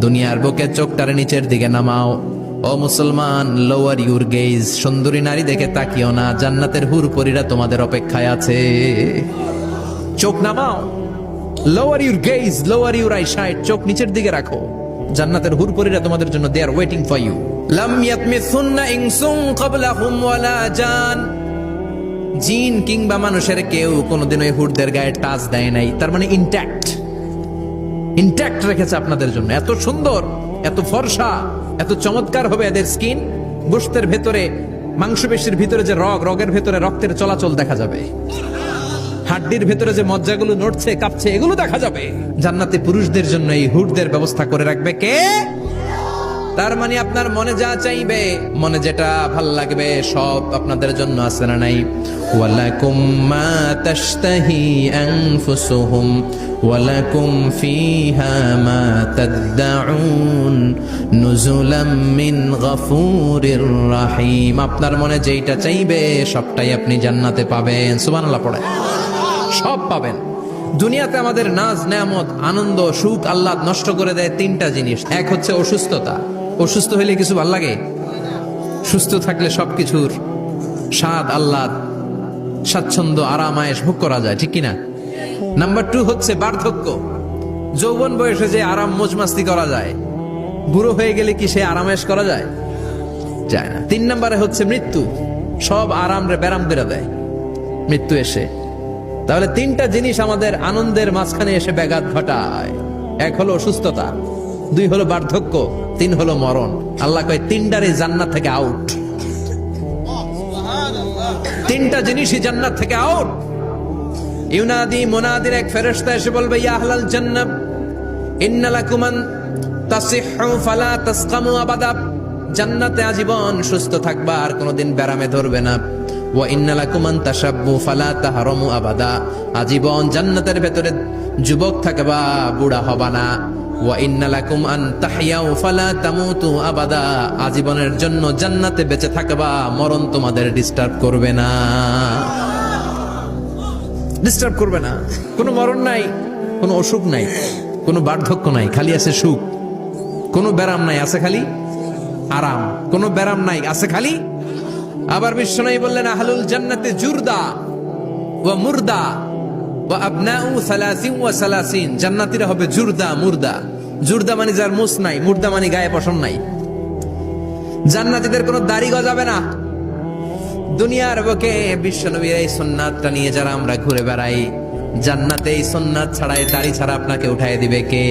দুনিয়ার বুকে চোখটারে নিচের দিকে নামাও। ও মুসলমান, লোয়ার ইউর গেজ। সুন্দরী নারী দেখে তাকিও না, জান্নাতের হুরপরীরা তোমাদের অপেক্ষায় আছে। চোখ নামাও, lower your gauge, lower your eyesight. চোখ নিচের দিকে রাখো, জান্নাতের হুরপরীরা তোমাদের জন্য দে আর ওয়েটিং ফর ইউ। লাম ইয়াতমিসুন্না ইনসুন ক্বাবলাহুম ওয়ালা জান। জিন কিংবা মানুষের কেউ কোনোদিন ওই হুরদের গায়ে টাচ দেয় নাই। তার মানে ইনট্যাক্ট রেখেছে আপনাদের জন্য। এত সুন্দর, এত ফর্সা, এত চমৎকার হবে এদের স্কিন। গোশতের ভেতরে, মাংসপেশির ভিতরে যে রগের ভেতরে রক্তের চলাচল দেখা যাবে, হাড্ডির ভেতরে যে মজ্জাগুলো নড়ছে কাঁপছে এগুলো দেখা যাবে। জান্নাতে পুরুষদের জন্য এই হুরদের ব্যবস্থা করে রাখবে কে? তার মানে আপনার মনে যা চাইবে, মনে যেটা ভাল লাগবে সব আপনাদের জন্য আছে না নাই? ওয়ালাকুম মা তাশতাহি আনফুসুহুম ওয়ালাকুম ফিহা মা তাদউন নুজুলাম মিন গফুরির রহিম। আপনার মনে যেটা চাইবে সবটাই আপনি জান্নাতে পাবেন। সুবহানাল্লাহ পড়ে সব পাবেন। দুনিয়াতে আমাদের নাজ নেয়ামত, আনন্দ, সুখ, আহ্লাদ নষ্ট করে দেয় তিনটা জিনিস। এক হচ্ছে অসুস্থতা। অসুস্থ হইলে কিছু ভাল লাগে? সুস্থ থাকলে সবকিছুর স্বাদ, আহ্লাদ, স্বাচ্ছন্দ্য, আরাম, আয়েশ ভোগ করা যায়, ঠিক কিনা? নাম্বার 2 হচ্ছে বার্ধক্য। যৌবন বয়সে যে আরাম মজমাস্তি করা যায়, বুড়ো হয়ে গেলে কি সে আরাম আয়েশ করা যায়? যায় না। 3 নম্বরে হচ্ছে মৃত্যু। সব আরাম রে ব্যারাম করে দেয় মৃত্যু এসে। তাহলে 3টা জিনিস আমাদের আনন্দের মাঝখানে এসে ব্যাঘাত ঘটায়। 1 হলো অসুস্থতা, 2 হলো বার্ধক্য, 3 হলো মরণ। আল্লাহ কয় 3টারই জান্নাত থেকে আউট। 3টা জিনিসই জান্নাত থেকে আউট। ইউনাদি মুনাদির এক ফেরেশতা এসে বলবে, ইয়া আহলাল জান্নাহ ইন্না লাকুম আন তাসিহু ফালা তাসকামু আবাদা। জান্নাতে আজীবন সুস্থ থাকবা, আর কোনোদিন ব্যারামে ধরবে না। ওয়া ইন্না লাকুম আন তাশাব্বু ফালা তাহরামু আবাদা। আজীবন জান্নাতের ভেতরে যুবক থাকবা, বুড়া হবা না। ওয়া ইন্না লাকুম আন তাহইয়াউ ফালা তামুতু আবাদা। আজীবনের জন্য জান্নাতে বেঁচে থাকবা, মরণ তোমাদের ডিস্টার্ব করবে না। ডিস্টার্ব করবে না। কোনো মরণ নাই, কোনো অসুখ নাই, কোনো বার্ধক্য নাই, খালি আছে সুখ। কোনো ব্যারাম নাই, আছে খালি আরাম। কোনো ব্যারাম নাই, আছে খালি। আবার বিশ্বনবী বললেন, আহলুল জান্নাতে জুরদা ওয়া মুরদা ওয়া আবনাউ 30 ওয়া 30। জান্নাতীরা হবে জুরদা, মুরদা। জুরদা মানে যার মুছ নাই, মুরদা মানে গায়ে পশম নাই। জান্নাতীদের কোনো দাড়ি গজাবে না। দুনিয়ার বুকে বিশ্বনবীর এই সুন্নাতটা নিয়ে যারা আমরা ঘুরে বেড়াই, জান্নাতে এই সুন্নাত ছাড়াই দাড়ি ছাড়া আপনাকে উঠায় দিবে কে?